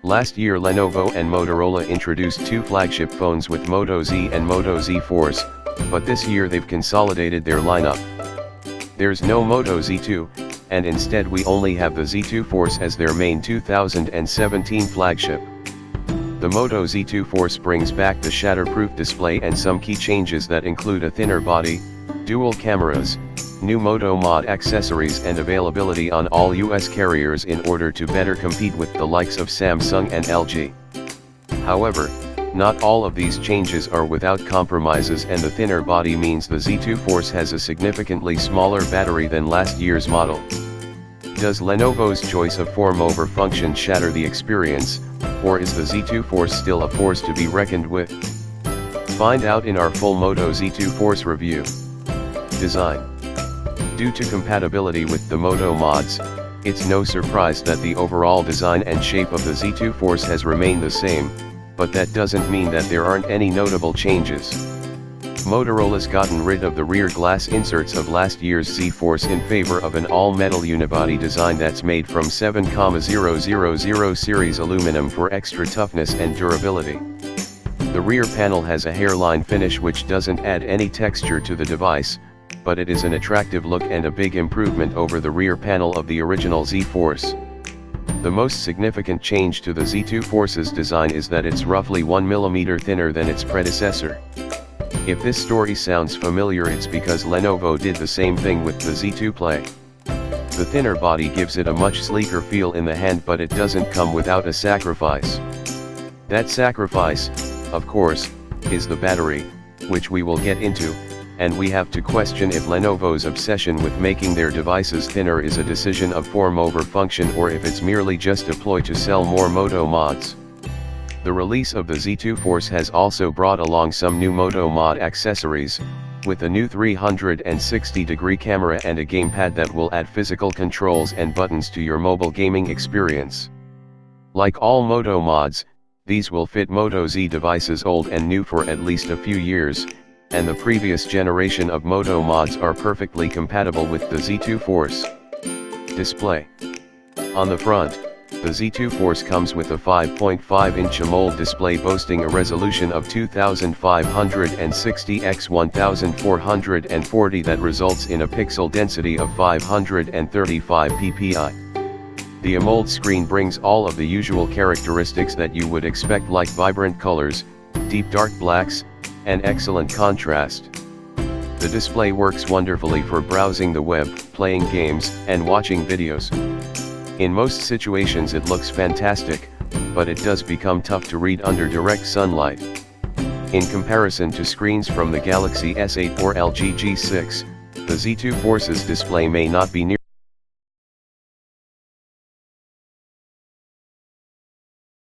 Last year Lenovo and Motorola introduced two flagship phones with Moto Z and Moto Z Force, but this year they've consolidated their lineup. There's no Moto Z2, and instead we only have the Z2 Force as their main 2017 flagship. The Moto Z2 Force brings back the shatterproof display and some key changes that include a thinner body, dual cameras, new Moto Mod accessories and availability on all US carriers in order to better compete with the likes of Samsung and LG. However, not all of these changes are without compromises, and the thinner body means the Z2 Force has a significantly smaller battery than last year's model. Does Lenovo's choice of form over function shatter the experience, or is the Z2 Force still a force to be reckoned with? Find out in our full Moto Z2 Force review. Design. Due to compatibility with the Moto Mods, it's no surprise that the overall design and shape of the Z2 Force has remained the same, but that doesn't mean that there aren't any notable changes. Motorola's gotten rid of the rear glass inserts of last year's Z Force in favor of an all-metal unibody design that's made from 7,000 series aluminum for extra toughness and durability. The rear panel has a hairline finish which doesn't add any texture to the device, but it is an attractive look and a big improvement over the rear panel of the original Z Force. The most significant change to the Z2 Force's design is that it's roughly 1 mm thinner than its predecessor. If this story sounds familiar, it's because Lenovo did the same thing with the Z2 Play. The thinner body gives it a much sleeker feel in the hand, but it doesn't come without a sacrifice. That sacrifice, of course, is the battery, which we will get into, and we have to question if Lenovo's obsession with making their devices thinner is a decision of form over function or if it's merely just a ploy to sell more Moto Mods. The release of the Z2 Force has also brought along some new Moto Mod accessories, with a new 360-degree camera and a gamepad that will add physical controls and buttons to your mobile gaming experience. Like all Moto Mods, these will fit Moto Z devices old and new for at least a few years, and the previous generation of Moto Mods are perfectly compatible with the Z2 Force. Display. On the front, the Z2 Force comes with a 5.5-inch AMOLED display boasting a resolution of 2560 x 1440 that results in a pixel density of 535 ppi. The AMOLED screen brings all of the usual characteristics that you would expect, like vibrant colors, deep dark blacks, and excellent contrast. The display works wonderfully for browsing the web, playing games, and watching videos. In most situations it looks fantastic, but it does become tough to read under direct sunlight. In comparison to screens from the Galaxy S8 or LG G6, the Z2 Force's display may not be nearly